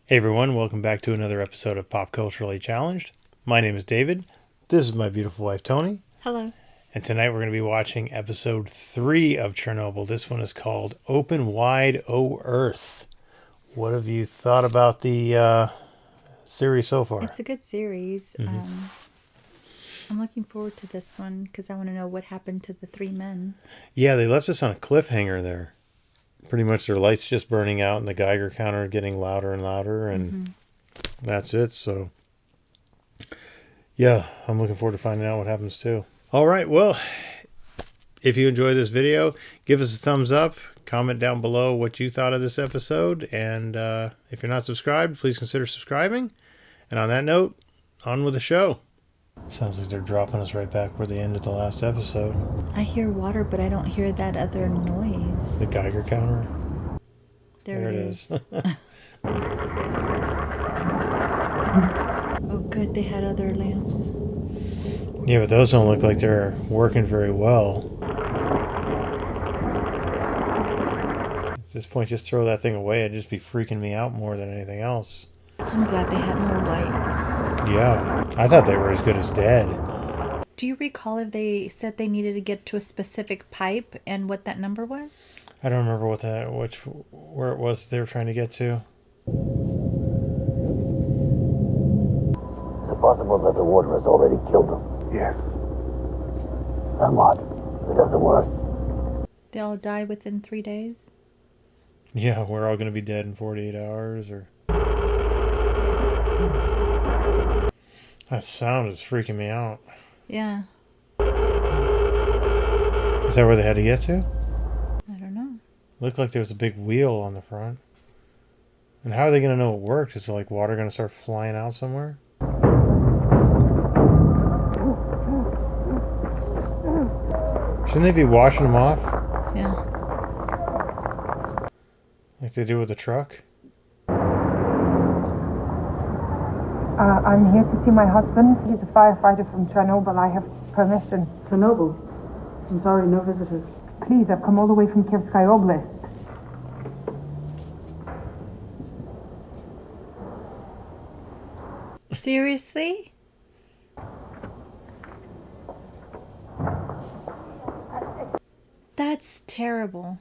Hey everyone, welcome back to another episode of Pop Culturally Challenged. My name is David. This is my beautiful wife, Toni. Hello. And tonight we're going to be watching episode 3 of Chernobyl. This one is called Open Wide, O Earth. What have you thought about the series so far? It's a good series. I'm looking forward to this one because I want to know what happened to the 3 men. Yeah, they left us on a cliffhanger there. Pretty much their lights just burning out and the Geiger counter getting louder and louder, and that's it. So, yeah, I'm looking forward to finding out what happens too. All right, well, if you enjoyed this video, give us a thumbs up. Comment down below what you thought of this episode. And if you're not subscribed, please consider subscribing. And on that note, on with the show. Sounds like they're dropping us right back where they ended the last episode. I hear water, but I don't hear that other noise. The Geiger counter. There it is. Oh, good. They had other lamps. Yeah, but those don't look like they're working very well. At this point, just throw that thing away. It'd just be freaking me out more than anything else. I'm glad they had more light. Yeah, I thought they were as good as dead. Do you recall if they said they needed to get to a specific pipe and what that number was? I don't remember where it was they were trying to get to. Is it possible that the water has already killed them? Yes. And what? If it doesn't work? They all die within 3 days? Yeah, we're all going to be dead in 48 hours, or... That sound is freaking me out. Yeah. Is that where they had to get to? I don't know. Looked like there was a big wheel on the front. And how are they going to know it worked? Is like water going to start flying out somewhere? Shouldn't they be washing them off? Yeah. Like they do with the truck? I'm here to see my husband. He's a firefighter from Chernobyl. I have permission. Chernobyl? I'm sorry, no visitors. Please, I've come all the way from Kievsky Oblast. Seriously? That's terrible.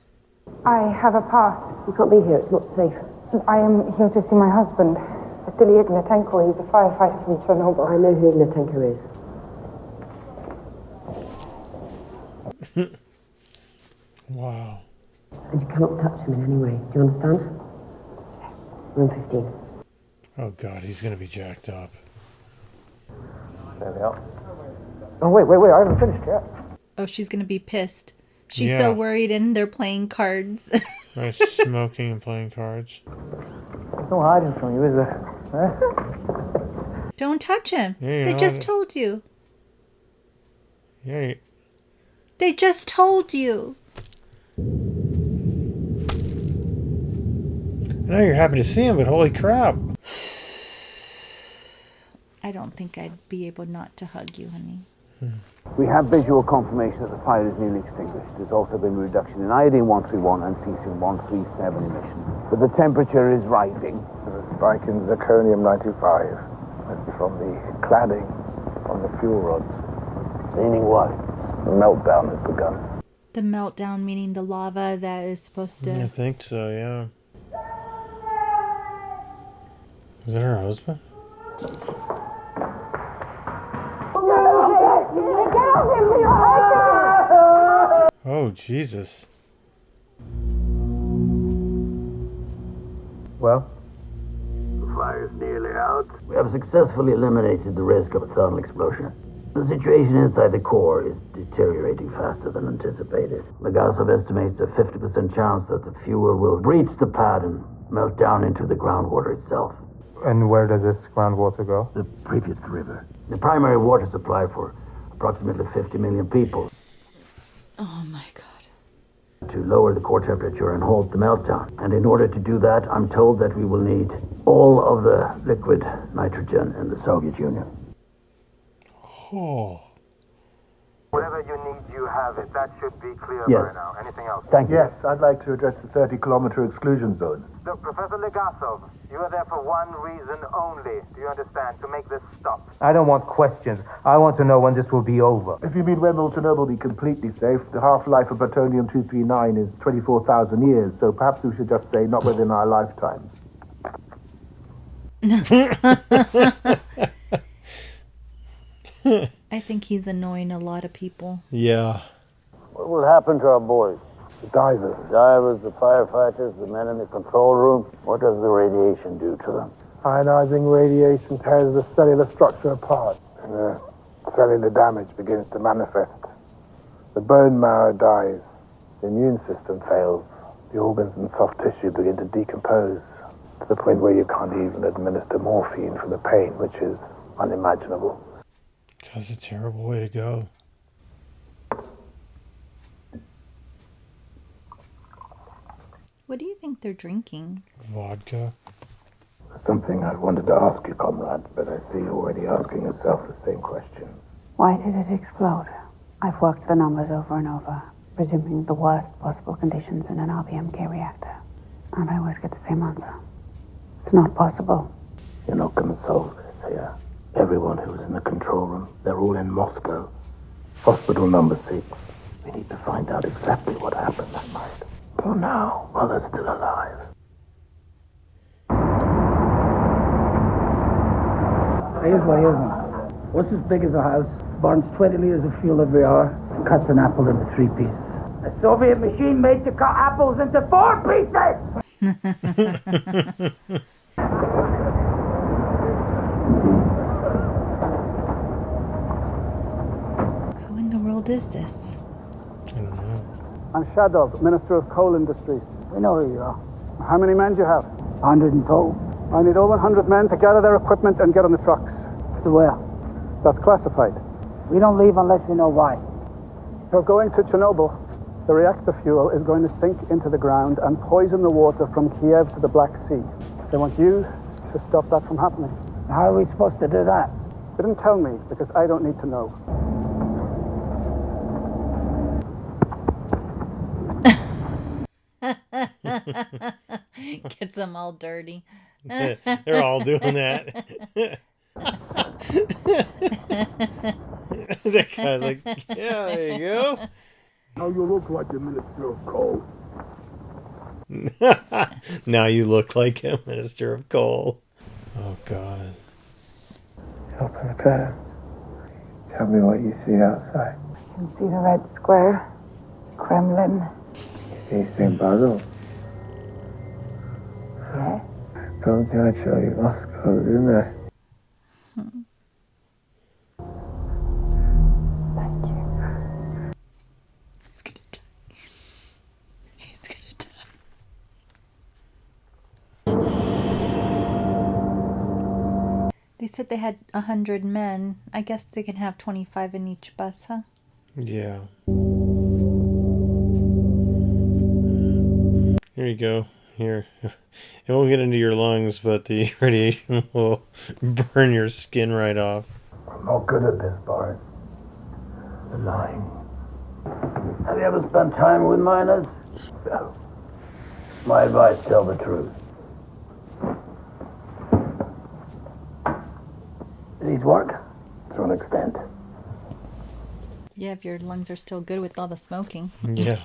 I have a pass. You can't be here, it's not safe. I am here to see my husband, Vasily Ignatenko. He's a firefighter from Chernobyl. I know who Ignatenko is. Wow. And you cannot touch him in any way. Do you understand? Room 15. Oh god, he's going to be jacked up. There we are. Oh, wait, I haven't finished yet. Oh, she's going to be pissed. She's Yeah. so worried and they're playing cards. Right, smoking and playing cards. There's no hiding from you, is there? Don't touch him. Yeah, They just told you. Yeah, They just told you. I know you're happy to see him, but holy crap. I don't think I'd be able not to hug you, honey. We have visual confirmation that the fire is nearly extinguished. There's also been a reduction in iodine-131 and cesium-137 emissions. But the temperature is rising. There's a spike in zirconium-95. That's from the cladding on the fuel rods. Meaning what? The meltdown has begun. The meltdown, meaning the lava that is supposed to... I think so, yeah. Is that her husband? Oh, Jesus. Well? The fire's nearly out. We have successfully eliminated the risk of a thermal explosion. The situation inside the core is deteriorating faster than anticipated. Legasov estimates a 50% chance that the fuel will breach the pad and melt down into the groundwater itself. And where does this groundwater go? The Pripyat River. The primary water supply for approximately 50 million people. Oh, my God. To lower the core temperature and halt the meltdown. And in order to do that, I'm told that we will need all of the liquid nitrogen in the Soviet Union. Oh. Whatever you need, you have it. That should be clear Yes. by now. Anything else? Thank you. Yes, I'd like to address the 30-kilometer exclusion zone. Look, Professor Legasov, you are there for one reason only. Do you understand? To make this stop. I don't want questions. I want to know when this will be over. If you mean when will Chernobyl be completely safe, the half-life of plutonium-239 is 24,000 years, so perhaps we should just say not within our lifetimes. I think he's annoying a lot of people. Yeah. What will happen to our boys? The divers. The divers, the firefighters, the men in the control room? What does the radiation do to them? Ionizing radiation tears the cellular structure apart, and the cellular damage begins to manifest. The bone marrow dies, the immune system fails, the organs and soft tissue begin to decompose to the point where you can't even administer morphine for the pain, which is unimaginable. That's a terrible way to go. What do you think they're drinking? Vodka. Something I wanted to ask you, comrade, but I see you're already asking yourself the same question. Why did it explode? I've worked the numbers over and over, presuming the worst possible conditions in an RBMK reactor. And I always get the same answer. It's not possible. You're not going to solve this here. Everyone who was in the control room, they're all in Moscow. Hospital number 6. We need to find out exactly what happened that night. For now, while they're still alive. Here's what he isn't. What's as big as a house, burns 20 liters of fuel every hour, and cuts an apple into 3 pieces. A Soviet machine made to cut apples into 4 pieces! Who in the world is this? I don't know. I'm Shadov, Minister of Coal Industries. We know who you are. How many men do you have? 100 in total. I need over 100 men to gather their equipment and get on the trucks. To where? That's classified. We don't leave unless we know why. You're going to Chernobyl. The reactor fuel is going to sink into the ground and poison the water from Kiev to the Black Sea. They want you to stop that from happening. How are we supposed to do that? They didn't tell me because I don't need to know. Gets them all dirty. They're all doing that. That guy's like, yeah, there you go. Now you look like the Minister of Coal. Now you look like a Minister of Coal. Oh, God. Open the curtain. Tell me what you see outside. You can see the Red Square, Kremlin. See St. Basil. Yeah. Told you I'd show you Moscow, didn't I? Thank you. He's gonna die. He's gonna die. They said they had 100 men. I guess they can have 25 in each bus, huh? Yeah. Here you go. Here. It won't get into your lungs, but the radiation will burn your skin right off. I'm not good at this, Boris. The lying. Have you ever spent time with miners? No. My advice, tell the truth. These work? To an extent. Yeah, if your lungs are still good with all the smoking. Yeah.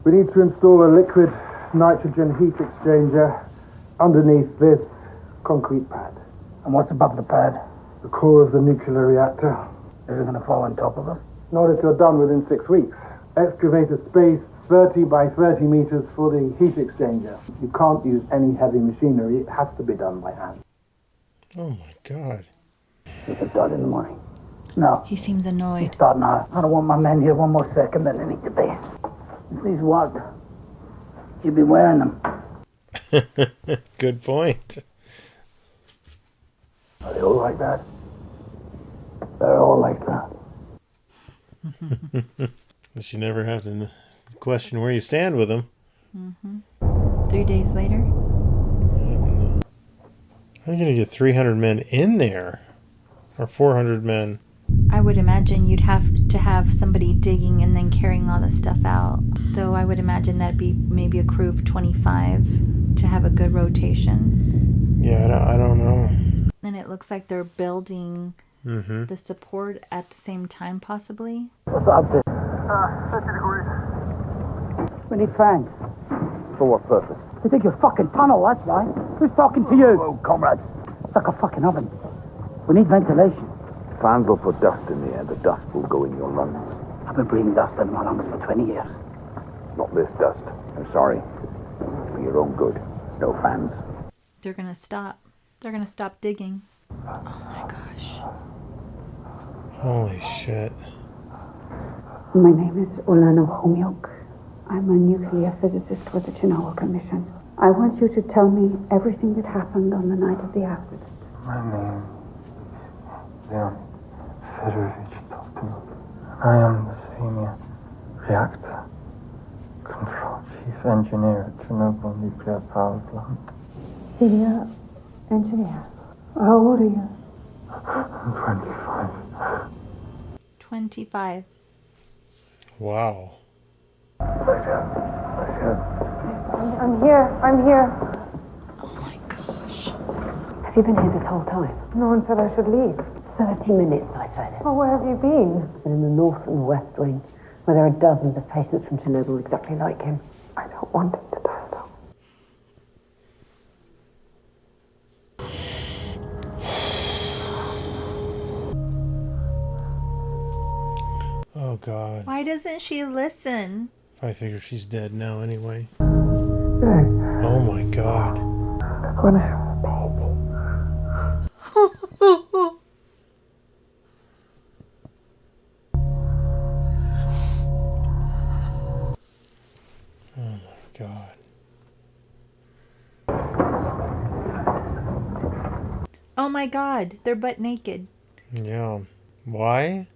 We need to install a liquid nitrogen heat exchanger underneath this concrete pad. And what's above the pad? The core of the nuclear reactor. Is it going to fall on top of us? Not if you're done within 6 weeks. Excavate a space 30 by 30 meters for the heat exchanger. You can't use any heavy machinery. It has to be done by hand. Oh, my God. We can start in the morning. No. He seems annoyed. Start now. I don't want my men here one more second than they need to be. If these worked, you'd be wearing them. Good point. Are they all like that? They're all like that. You never have to question where you stand with them. 3 days later. How are you going to get 300 men in there? Or 400 men? I would imagine you'd have to have somebody digging and then carrying all the stuff out. Though I would imagine that'd be maybe a crew of 25 to have a good rotation. Yeah, I don't know. And it looks like they're building the support at the same time, possibly. What's up there? 50 degrees. We need fans. For what purpose? To dig your fucking tunnel, that's why. Who's talking to you? Oh, comrades. It's like a fucking oven. We need ventilation. Fans will put dust in the air. The dust will go in your lungs. I've been breathing dust in my lungs for 20 years. Not this dust. I'm sorry. For your own good. No fans. They're gonna stop. They're gonna stop digging. Oh my gosh. Holy shit. My name is Olana Homyok. I'm a nuclear physicist with the Chernobyl Commission. I want you to tell me everything that happened on the night of the accident. My name is Leon Fedorovich Torsten. I am the senior reactor control chief engineer at Chernobyl nuclear power plant. Senior engineer. How old are you? I'm 25. 25. Wow. I'm here. Oh my gosh. Have you been here this whole time? No one said I should leave. 30 minutes, I said. Oh, where have you been? Been in the north and west wing, where there are dozens of patients from Chernobyl exactly like him. I don't want him to die, though. Oh, God. Why doesn't she listen? I figure she's dead now anyway. Hey, Oh, my God. I'm gonna have a baby. Oh, my God. Oh my god, they're butt naked. Yeah. Why?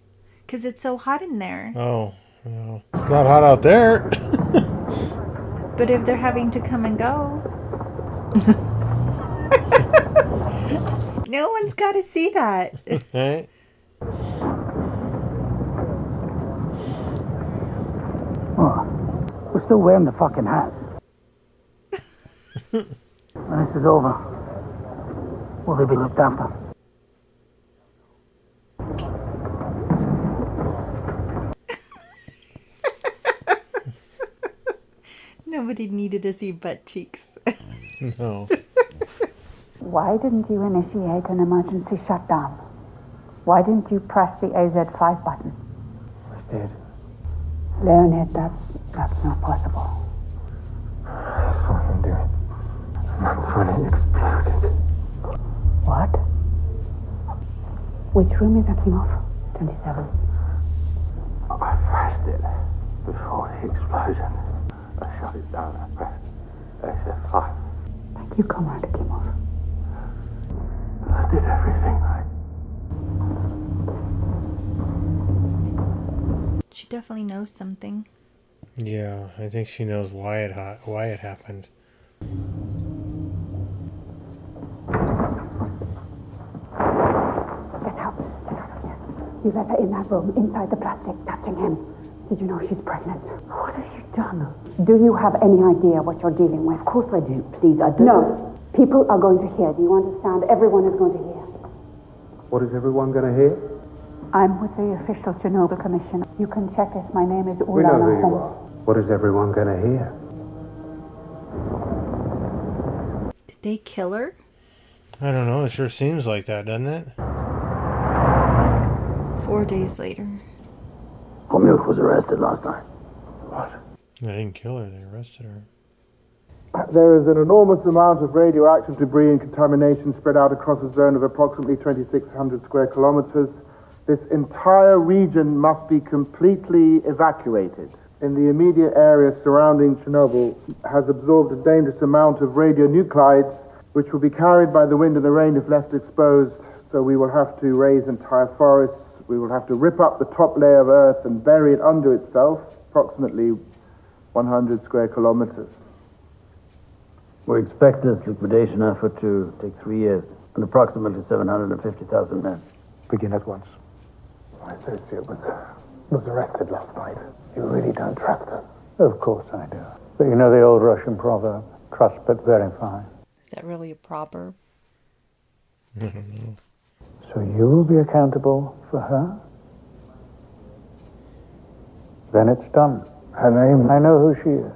Because it's so hot in there. Oh, well, it's not hot out there. But if they're having to come and go. No one's got to see that. Right? Oh, we're still wearing the fucking hats. When this is over, will they be looked after? Nobody needed to see butt cheeks. No. Why didn't you initiate an emergency shutdown? Why didn't you press the AZ5 button? I did. Leonid, that's not possible. I saw him do it. And that's when it exploded. What? Which room is Akimov? 27. I pressed it before the explosion. I shut it down. I pressed SF5. Thank you, Comrade Akimov. I did everything right. She definitely knows something. Yeah, I think she knows why it happened. Get out. Get out of here. You let her in that room, inside the plastic, touching him. Did you know she's pregnant? What have you done? Do you have any idea what you're dealing with? Of course I do. Please, I don't... No. People are going to hear. Do you understand? Everyone is going to hear. What is everyone going to hear? I'm with the official Chernobyl Commission. You can check it. My name is We know Ulana who you Holmes. are. What is everyone going to hear? Did they kill her? I don't know. It sure seems like that, doesn't it? 4 days later. Homyuk was arrested last night. What? They didn't kill her. They arrested her. There is an enormous amount of radioactive debris and contamination spread out across a zone of approximately 2,600 square kilometers. This entire region must be completely evacuated. In the immediate area surrounding Chernobyl has absorbed a dangerous amount of radionuclides, which will be carried by the wind and the rain if left exposed. So we will have to raise entire forests. We will have to rip up the top layer of earth and bury it under itself, approximately 100 square kilometers. We expect this liquidation effort to take 3 years and approximately 750,000 men. Begin at once. My associate was arrested last night. You really don't trust us? Of course I do. But you know the old Russian proverb, trust but verify. Is that really a proverb? I don't know. So you will be accountable for her? Then it's done. Her name? I know who she is.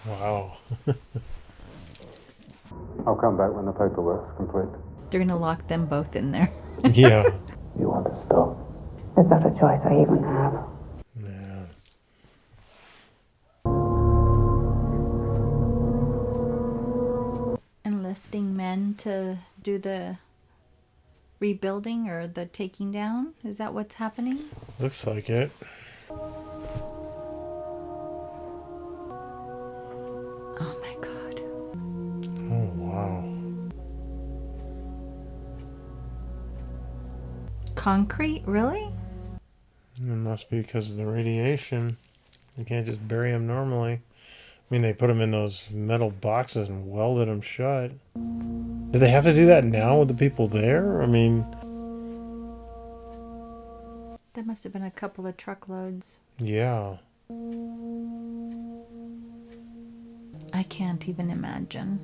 Wow. I'll come back when the paperwork's complete. They're going to lock them both in there. Yeah. You want to stop? Is that a choice I even have? Yeah. Enlisting men to do the rebuilding or the taking down? Is that what's happening? Looks like it. Oh my god. Oh, wow. Concrete? Really? It must be because of the radiation. You can't just bury them normally. I mean, they put them in those metal boxes and welded them shut. Do they have to do that now with the people there? I mean... That must have been a couple of truckloads. Yeah. I can't even imagine.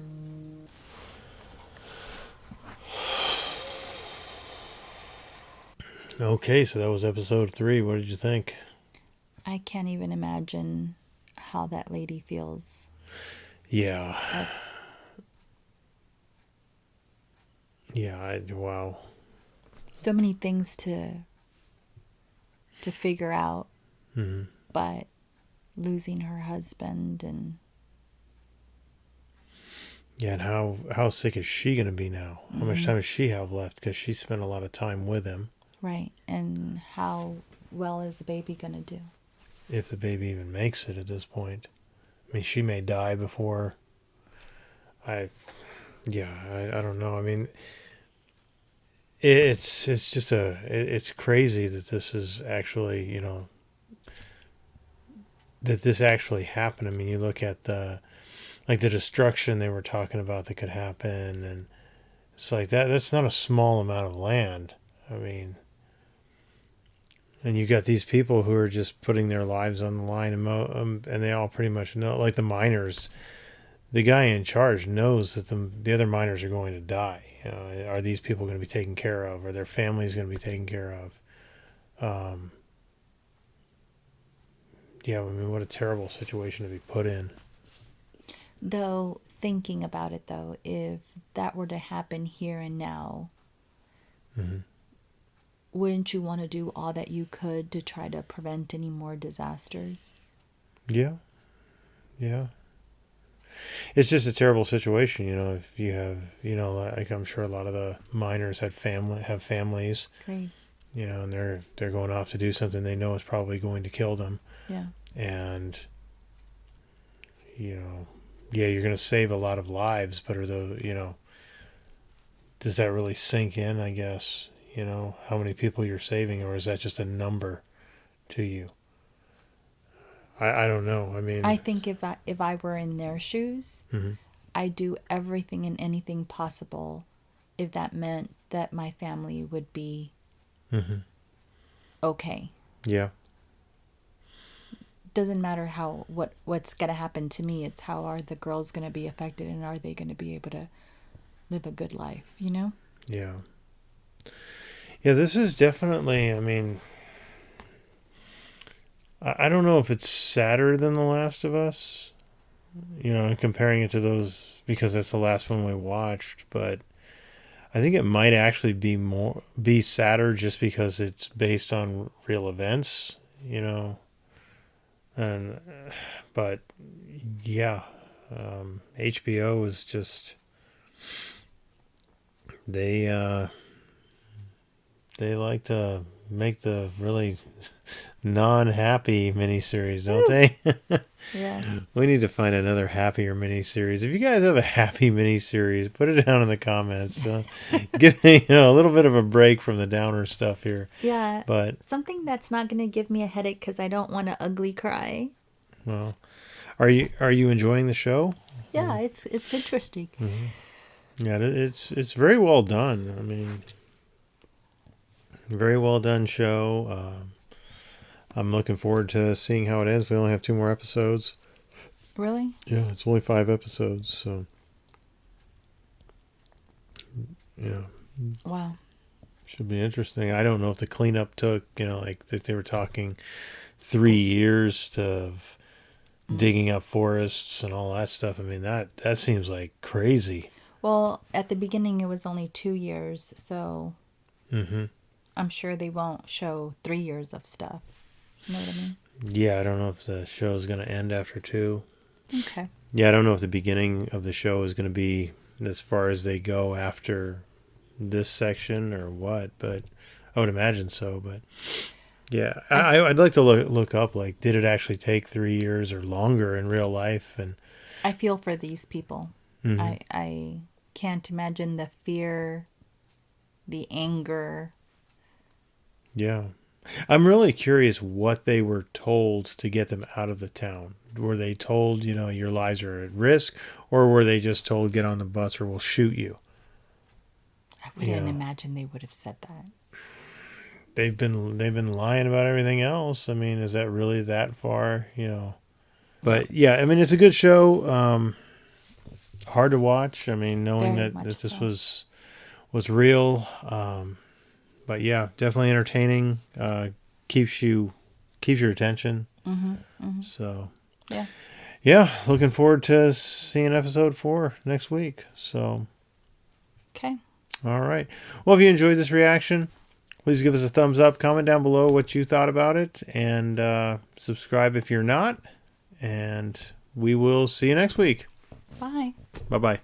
Okay, so that was episode 3. What did you think? I can't even imagine how that lady feels. Yeah. That's... Yeah, wow. So many things to figure out. Mm-hmm. But losing her husband and... Yeah, and how sick is she going to be now? How much time does she have left? Because she spent a lot of time with him. Right, and how well is the baby going to do? If the baby even makes it at this point. I mean, she may die before... I don't know. I mean, it's just it's crazy that this is actually, that this actually happened. I mean, you look at the destruction they were talking about that could happen, and it's like that's not a small amount of land. I mean, and you got these people who are just putting their lives on the line, and they all pretty much know, like the miners. The guy in charge knows that the other miners are going to die. Are these people going to be taken care of? Are their families going to be taken care of? Yeah, I mean, what a terrible situation to be put in. Though, thinking about it, though, if that were to happen here and now, wouldn't you want to do all that you could to try to prevent any more disasters? Yeah. Yeah. It's just a terrible situation, if you have, like I'm sure a lot of the miners have families. Great. And they're going off to do something they know is probably going to kill them. Yeah. And, yeah, you're going to save a lot of lives, but does that really sink in, I guess? How many people you're saving, or is that just a number to you? I don't know. I mean, I think if I were in their shoes, I'd do everything and anything possible if that meant that my family would be okay. Yeah. Doesn't matter what's going to happen to me. It's how are the girls going to be affected, and are they going to be able to live a good life, Yeah. Yeah, this is definitely, I mean, I don't know if it's sadder than The Last of Us, comparing it to those, because that's the last one we watched, but I think it might actually be sadder just because it's based on real events, but yeah, HBO is just, they like to make the really non-happy miniseries, don't they? Yes. We need to find another happier miniseries. If you guys have a happy miniseries, put it down in the comments. Give me a little bit of a break from the downer stuff here. Yeah. But something that's not going to give me a headache because I don't want to ugly cry. Well, are you enjoying the show? Yeah, it's interesting. Mm-hmm. Yeah, it's very well done. I mean, Very well done show. I'm looking forward to seeing how it ends. We only have 2 more episodes. Really? Yeah, it's only 5 episodes, so yeah. Wow. Should be interesting. I don't know if the cleanup took, like that they were talking 3 years of digging up forests and all that stuff. I mean, that seems like crazy. Well, at the beginning it was only 2 years, so I'm sure they won't show 3 years of stuff. You know what I mean? Yeah, I don't know if the show is going to end after 2. Okay. Yeah, I don't know if the beginning of the show is going to be as far as they go after this section or what, but I would imagine so. But yeah, I'd like to look up, like, did it actually take 3 years or longer in real life? And I feel for these people. I can't imagine the fear, the anger. Yeah. I'm really curious what they were told to get them out of the town. Were they told, your lives are at risk, or were they just told, get on the bus or we'll shoot you? I wouldn't imagine they would have said that. They've been lying about everything else. I mean, is that really that far, But yeah, I mean, it's a good show. Hard to watch. I mean, knowing that this was real. But yeah, definitely entertaining. Keeps your attention. So yeah, looking forward to seeing episode 4 next week. So okay. All right. Well, if you enjoyed this reaction, please give us a thumbs up. Comment down below what you thought about it, and subscribe if you're not. And we will see you next week. Bye. Bye-bye.